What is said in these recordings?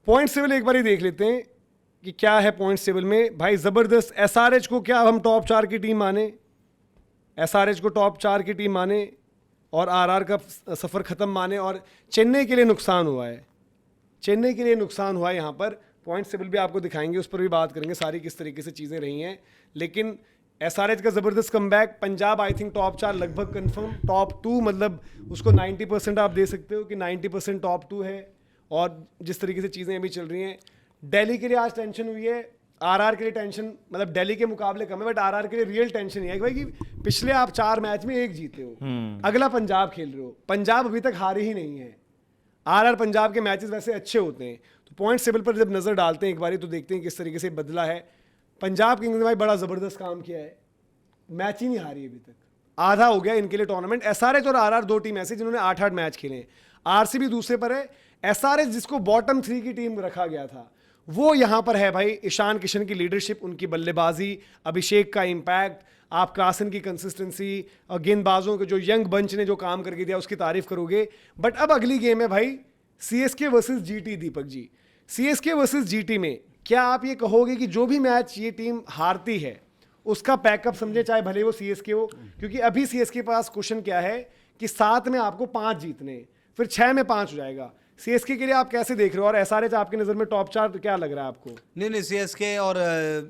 Point table एक बार ही देख लेते हैं कि क्या है पॉइंट टेबल में। भाई जबरदस्त, एसआरएच को क्या हम टॉप 4 की टीम माने? एसआरएच को टॉप 4 की टीम माने और आरआर का सफर खत्म माने, और चेन्नई के लिए नुकसान हुआ है, चेन्नई के लिए नुकसान हुआ है। यहाँ पर पॉइंट टेबल भी आपको दिखाएंगे, उस पर भी बात करेंगे सारी किस तरीके से चीज़ें रही हैं। लेकिन एसआरएच का ज़बरदस्त comeback, Punjab I think top 4 लगभग कंफर्म, टॉप 2 मतलब उसको 90% आप दे सकते हो कि 90% टॉप 2 है। और जिस तरीके से चीज़ें अभी चल रही हैं, दिल्ली के लिए आज टेंशन हुई है, आरआर के लिए टेंशन मतलब दिल्ली के मुकाबले कम है, बट आरआर के लिए रियल टेंशन ये है कि भाई कि पिछले आप 4 मैच में 1 जीते हो, अगला पंजाब खेल रहे हो, पंजाब अभी तक हारे ही नहीं है। आरआर पंजाब के मैचेस वैसे अच्छे होते हैं, तो पॉइंट टेबल पर जब नज़र डालते हैं एक बारी तो देखते हैं किस तरीके से बदला है। पंजाब किंग्स ने भाई बड़ा ज़बरदस्त काम किया है, मैच ही नहीं हारी अभी तक, आधा हो गया इनके लिए टूर्नामेंट। एसआरएच और आरआर 2 टीम ऐसी जिन्होंने 8-8 मैच खेले हैं, आरसीबी दूसरे पर है, एसआरएच जिसको बॉटम 3 की टीम रखा गया था वो यहाँ पर है। भाई ईशान किशन की लीडरशिप, उनकी बल्लेबाजी, अभिषेक का इम्पैक्ट, आप क्लासन की कंसिस्टेंसी और गेंदबाजों के जो यंग बंच ने जो काम करके दिया उसकी तारीफ करोगे। बट अब अगली गेम है भाई CSK versus GT. Deepak ji, CSK versus GT में क्या आप ये कहोगे कि जो भी मैच ये टीम हारती है उसका पैकअप समझे, चाहे भले वो सीएसके हो? क्योंकि अभी सीएसके के पास क्वेश्चन क्या है कि 7 में आपको 5 जीतने, फिर 6 में 5 हो जाएगा। सीएसके के लिए आप कैसे देख रहे हो, और एसआरएच आपकी नज़र में टॉप 4 क्या लग रहा है आपको? नहीं सीएसके और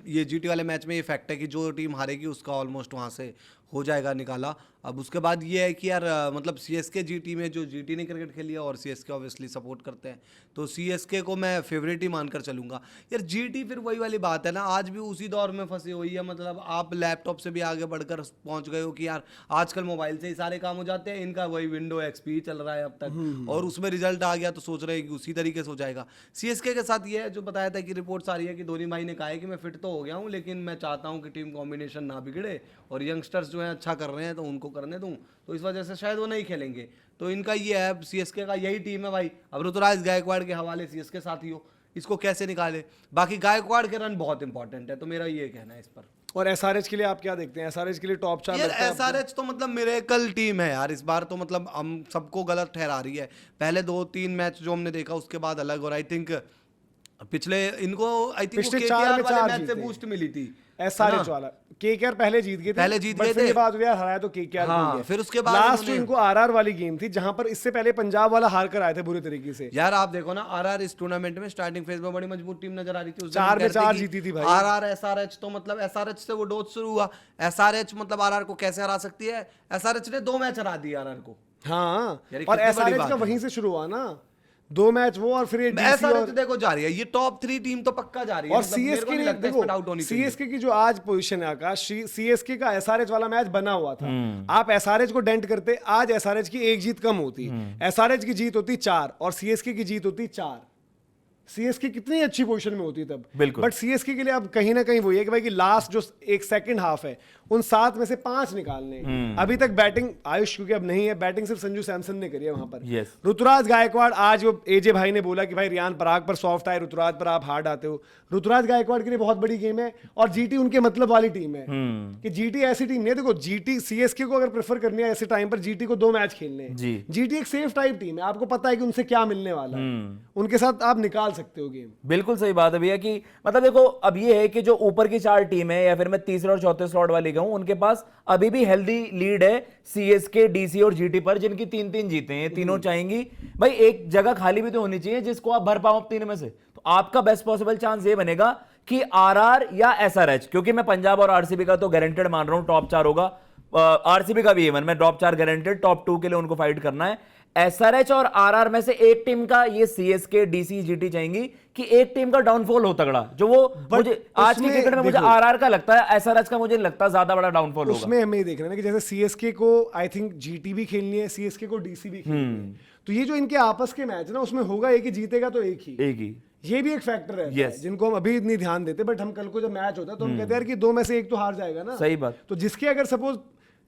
ये जीटी वाले मैच में ये फैक्ट है कि जो टीम हारेगी उसका ऑलमोस्ट वहाँ से हो जाएगा निकाला। अब उसके बाद ये है कि यार मतलब सीएसके जीटी में जो जीटी ने क्रिकेट खेली है और सीएसके ऑब्वियसली सपोर्ट करते हैं, तो सीएसके को मैं फेवरेट ही मानकर चलूंगा। यार जीटी फिर वही वाली बात है ना, आज भी उसी दौर में फंसी हुई है। मतलब आप लैपटॉप से भी आगे बढ़कर पहुंच गए हो कि यार आजकल मोबाइल से ही सारे काम हो जाते हैं, इनका वही विंडो एक्सपी चल रहा है अब तक, और उसमें रिजल्ट आ गया तो सोच रहे हैं कि उसी तरीके से हो जाएगा। सीएसके के साथ ये है जो बताया था कि रिपोर्ट्स आ रही है कि धोनी भाई ने कहा है कि मैं फिट तो हो गया हूँ, लेकिन मैं चाहता हूँ कि टीम कॉम्बिनेशन ना बिगड़े और यंगस्टर्स जो है अच्छा कर रहे हैं तो उनको करने दूं, तो इस वजह से शायद वो नहीं खेलेंगे। तो इनका ये है, सीएसके का यही टीम है भाई। अब ऋतुराज गायकवाड़ के हवाले सीएसके साथी हो, इसको कैसे निकाले। बाकी गायकवाड़ के रन बहुत इंपॉर्टेंट है, तो मेरा ये कहना है इस पर। और एसआरएच के लिए आप क्या देखते हैं? एसआरएच के लिए टॉप 4 यार एसआरएच तो मतलब मिरेकल टीम है यार, इस बार तो मतलब हम सबको गलत ठहरा रही है। पहले 2-3 मैच जो हमने देखा उसके बाद अलग, और आई थिंक पिछले इनको आई थिंक पिछले 4 में 4 मैच से बूस्ट मिली थी एसआरएच वाला। केकेआर पहले जीत गए थे, पहले जीत गए थे, ये बात हुई हराया तो केकेआर हाँ, को। फिर उसके बाद लास्ट इनको आरआर वाली गेम थी जहां पर इससे पहले पंजाब वाला हार कर आए थे बुरे तरीके से। यार आप देखो ना, आरआर इस टूर्नामेंट में स्टार्टिंग फेज में बड़ी मजबूत टीम नजर आ रही थी, 4 में 4 जीती थी भाई आरआर एसआरएच। तो मतलब एसआरएच से वो डोज शुरू हुआ, एसआरएच मतलब आरआर को कैसे हरा सकती है, एसआरएच ने 2 मैच हरा दिए आरआर को। हाँ, और एसआरएच का वहीं से शुरू हुआ ना, 2 मैच वो और फिर ये डीसी और देखो जा रही है, ये टॉप 3 टीम तो पक्का जा रही है। और सीएसके ने देखो, सीएसके की जो आज पोजीशन है आकाश, सीएसके का एसआरएच वाला मैच बना हुआ था। आप एसआरएच को डेंट करते, आज एसआरएच की 1 जीत कम होती, एसआरएच की जीत होती 4 और सीएसके की जीत होती 4। सीएसके कितनी अच्छी पोजीशन में होती तब, बट सीएसके के लिए अब कहीं ना कहीं वही है कि भाई कि लास्ट जो एक सेकंड हाफ है उन 7 में से 5 निकालने। अभी तक बैटिंग आयुष क्योंकि अब नहीं है, बैटिंग सिर्फ संजू सैमसन ने करी है वहां पर। ऋतुराज गायकवाड़, आज वो एजे भाई ने बोला कि भाई रियान पराग पर सॉफ्ट आए, ऋतुराज पर आप हार्ड आते हो। ऋतुराज गायकवाड़ के लिए बहुत बड़ी गेम है, और जीटी उनके मतलब वाली टीम है कि जीटी ऐसी टीम नहीं है। देखो जीटी सीएसके को अगर प्रेफर करनी है ऐसे टाइम पर, जीटी को 2 मैच खेलने हैं। जीटी एक सेफ टाइप टीम है, आपको पता है कि उनसे क्या मिलने वाला है, उनके साथ आप निकाल सकते हो गेम। बिल्कुल सही बात है भैया कि मतलब देखो अब ये है कि जो ऊपर की 4 टीम है, या फिर मैं तीसरे और चौथे स्लॉट वाली कहूं, उनके पास अभी भी हेल्दी लीड है सीएसके, डीसी और जीटी पर, जिनकी 3-3 जीते हैं। तीनों चाहेंगी भाई एक जगह खाली भी तो होनी चाहिए जिसको आप भर पाओ 3 में से। तो आपका बेस्ट पॉसिबल चांस ये बनेगा कि आरआर या एसआरएच, क्योंकि मैं पंजाब और आरसीबी का तो गारंटेड मान रहा हूं टॉप 4 होगा, आरसीबी का भी इवन मैं टॉप 4 गारंटेड, टॉप 2 के लिए उनको फाइट करना है। एसआरएच और आरआर में से एक टीम का ये सीएसके, डीसी, जीटी चाहेंगी कि एक टीम का डाउनफॉल हो तगड़ा, जो वो मुझे आज की क्रिकेट में मुझे आरआर का लगता है, एसआरएच का मुझे नहीं लगता ज्यादा बड़ा डाउनफॉल होगा। उसमें हमें देख रहे हैं कि जैसे सीएसके को आई थिंक जीटी भी खेलनी है, सीएसके को डीसी भी खेलनी है, तो ये जो इनके आपस के मैच ना उसमें होगा एक ही जीतेगा तो एक ही। ये भी एक फैक्टर है जिनको हम अभी इतनी ध्यान देते, बट हम कल को जब मैच होता है तो हम कहते हैं कि 2 में से 1 तो हार जाएगा ना। सही बात। तो जिसके अगर सपोज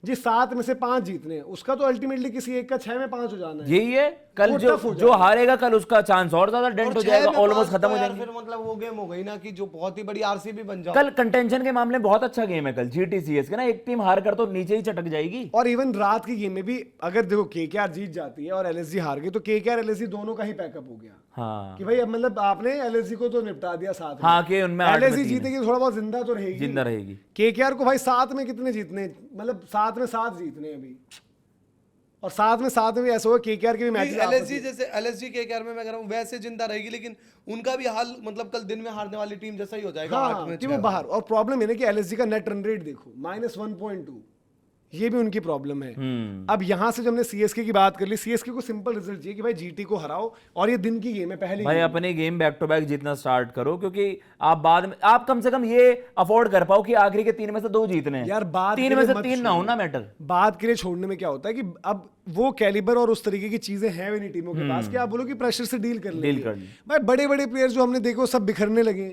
जिस 7 में से 5 जीतने हैं, उसका तो अल्टीमेटली किसी एक का 6 में 5 हो जाना है। यही है कल वो जो tough हो जो हारेगा कल उसका चांस और ज्यादा डेंट और हो 6 जाएगा, में ऑलमोस्ट 5 खत्म तो हो यार जाएंगे। फिर मतलब वो गेम हो गई ना कि जो बहुत ही बड़ी आरसीबी बन जाओ। कल कंटेंशन के मामले में बहुत अच्छा गेम है कल जीटीसीएस के ना, एक टीम हार कर तो नीचे ही चटक जाएगी। और इवन रात की गेम में भी अगर देखो केकेआर जीत जाती है और एलएसजी हार गई तो केकेआर एलएसजी दोनों का ही पैकअप हो गया हाँ कि भाई अब मतलब आपने एलएसजी को तो निपटा दिया साथ हाँ, कि उनमें 8 में एलएसजी 3 जीतेगी तो थोड़ा बहुत जिंदा तो रहेगी, जिंदा रहेगी। केकेआर को भाई 7 में कितने जीतने, मतलब 7 में 7 जीतने अभी, और 7 में भी ऐसा हुआ केकेआर के भी मैच एलएसजी जैसे एलएसजी केकेआर में मैं कह रहा हूँ वैसे जिंदा रहेगी, लेकिन उनका भी हाल मतलब कल दिन में हारने वाली टीम जैसा ही हो जाएगा। 8 हाँ में कि 6 वो बाहर। और प्रॉब्लम है ना कि एलएसजी का नेट रन रेट देखो -1.2, ये भी उनकी प्रॉब्लम है। अब यहां से जब हमने सीएसके की बात कर ली, सीएसके को सिंपल रिजल्ट चाहिए कि भाई जीटी को हराओ, और ये दिन की गेम है पहली भाई गेम। अपने गेम बैक टू बैक जीतना स्टार्ट करो, क्योंकि आप बाद में आप कम से कम ये अफोर्ड कर पाओ कि आखिरी के 3 में से 2 जीतने हैं। यार बात 3 के में लिए से मत 3 ना हो छोड़ो। ना मैटर। बात के लिए छोड़ने में क्या होता है कि अब वो कैलिबर और उस तरीके की चीजें हैं भी नहीं टीमों के पास कि आप बोलो कि प्रेशर से डील कर लेंगे। कर लें। भाई बड़े बड़े प्लेयर जो हमने देखो सब बिखरने लगे,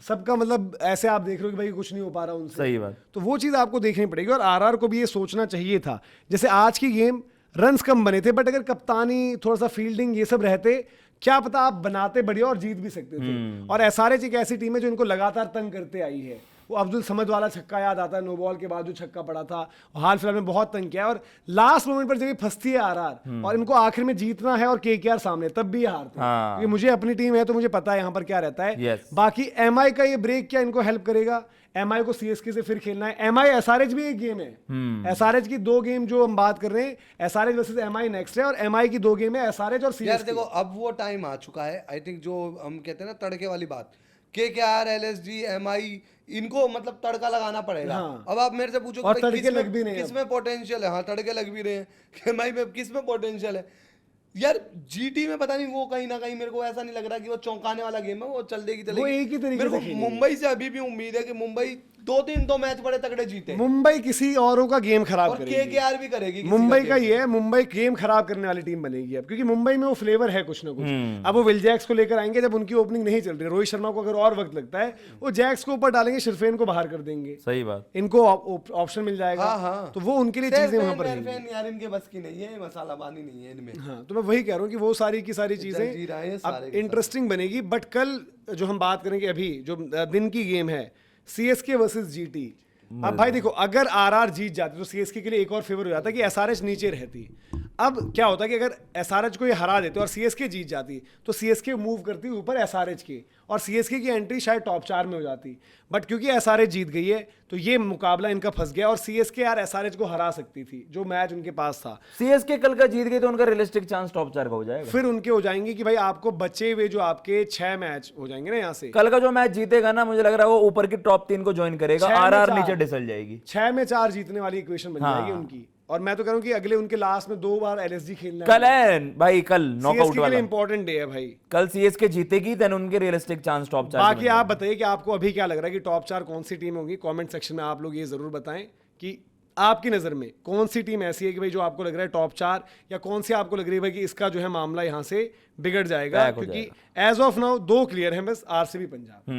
सबका मतलब ऐसे आप देख रहे हो कि भाई कुछ नहीं हो पा रहा उनसे। सही बात। तो वो चीज आपको देखनी पड़ेगी, और आरआर को भी ये सोचना चाहिए था। जैसे आज की गेम रन्स कम बने थे, बट अगर कप्तानी थोड़ा सा फील्डिंग ये सब रहते, क्या पता आप बनाते बढ़िया और जीत भी सकते थे। और एसआरएच एक ऐसी टीम है जो इनको लगातार तंग करते आई है। वो अब्दुल समद वाला छक्का याद आता है, नो बॉल के बाद जो छक्का पड़ा था, हाल फिलहाल में बहुत तंग किया है। और लास्ट मोमेंट पर जब ये फंसती है आरआर और इनको आखिर में जीतना है और केकेआर सामने, तब भी ये हारते हैं। हाँ। क्योंकि मुझे अपनी टीम है तो मुझे पता है यहाँ पर क्या रहता है। Yes. बाकी एमआई का ये ब्रेक क्या इनको हेल्प करेगा? एमआई को सीएसके से फिर खेलना है। एमआई एसआरएच भी एक गेम है। एसआरएच की 2 गेम जो हम बात कर रहे हैं, एसआरएच वर्सेस एमआई नेक्स्ट है, और एमआई की 2 गेम है एसआरएच और यार सीएसके। देखो अब वो टाइम आ चुका है, आई थिंक जो हम कहते हैं ना तड़के वाली बात, केकेआर एलएसजी एमआई इनको मतलब तड़का लगाना पड़ेगा। हाँ। अब आप मेरे से पूछो और कि भाई तड़के लग भी नहीं किसमें पोटेंशियल है। हाँ तड़के लग भी रहे हैं, एमआई में किसमें पोटेंशियल है यार। जीटी में पता नहीं वो कहीं ना कहीं मेरे को ऐसा नहीं लग रहा कि वो चौंकाने वाला गेम है, वो चल देगी चलेगी। वो एक ही तरीके मेरे से को खेलेगी। मुंबई से अभी भी उम्मीद है कि मुंबई 2 मैच बड़े तगड़े जीते, मुंबई किसी औरों का गेम खराब और करेगी। केकेआर भी करेगी किसी मुंबई का का ये है, मुंबई गेम खराब करने वाली टीम बनेगी अब, क्योंकि मुंबई में वो फ्लेवर है कुछ ना कुछ। अब वो विल जैक्स को लेकर आएंगे जब उनकी ओपनिंग नहीं चल रही। रोहित शर्मा को अगर और वक्त लगता है, वो जैक्स को ऊपर डालेंगे, शिरफेन को बाहर कर देंगे, सही बात। इनको ऑप्शन मिल जाएगा। हाँ, हाँ। तो वो उनके लिए चीजें वहां पर रहेंगी। फैन यार इनके बस की नहीं है, मसाला बानी नहीं है इनमें। हाँ, तो मैं वही कह रहा हूँ कि वो सारी की सारी जी चीजें रहे हैं अब सारे के इंटरेस्टिंग बनेगी। बट कल जो हम बात करेंगे अभी जो दिन की गेम है, सीएसके वर्सेस जीटी। अब भाई देखो, अगर आरआर जीत जाती तो सीएसके के लिए एक और फेवर हो जाता कि एसआरएच नीचे रहती। अब क्या होता कि अगर एसआरएच को ये हरा देते और सीएसके जीत जाती तो सीएसके मूव करती ऊपर एसआरएच के, और सीएसके की एंट्री शायद टॉप 4 में हो जाती। बट क्योंकि एसआरएच जीत गई है तो ये मुकाबला इनका फंस गया, और सीएसके यार एसआरएच को हरा सकती थी जो मैच उनके पास था। सीएसके कल का जीत गई तो उनका रियलिस्टिक चांस टॉप 4 का हो जाएगा। फिर उनके हो जाएंगे कि भाई आपको बचे हुए जो आपके 6 मैच हो जाएंगे ना यहाँ से, कल का जो मैच जीतेगा ना, मुझे लग रहा है वो ऊपर की टॉप 3 को ज्वाइन करेगा, 6 में आरआर 4। नीचे डिसल जाएगी। 6 में 4 जीतने वाली इक्वेशन बन हाँ। जाएगी उनकी। और मैं तो कह रहा हूँ कि अगले उनके लास्ट में 2 बार एलएसजी खेलना कल है भाई, कल नॉकआउट सीएसके के वाला लिए इंपॉर्टेंट डे है भाई। कल सीएसके जीतेगी, देन उनके रियलिस्टिक चांस टॉप 4 बाकी आप बताइए कि आपको अभी क्या लग रहा है कि टॉप 4 कौन सी टीम होगी? कमेंट सेक्शन में आप लोग ये जरूर बताएं कि आपकी नजर में कौन सी टीम ऐसी है कि भाई जो आपको लग रहा है टॉप 4, या कौन सी आपको लग रही है भाई कि इसका जो है मामला यहाँ से बिगड़ जाएगा। Back हो क्योंकि एज ऑफ नाउ 2 क्लियर है बस, आरसीबी पंजाब।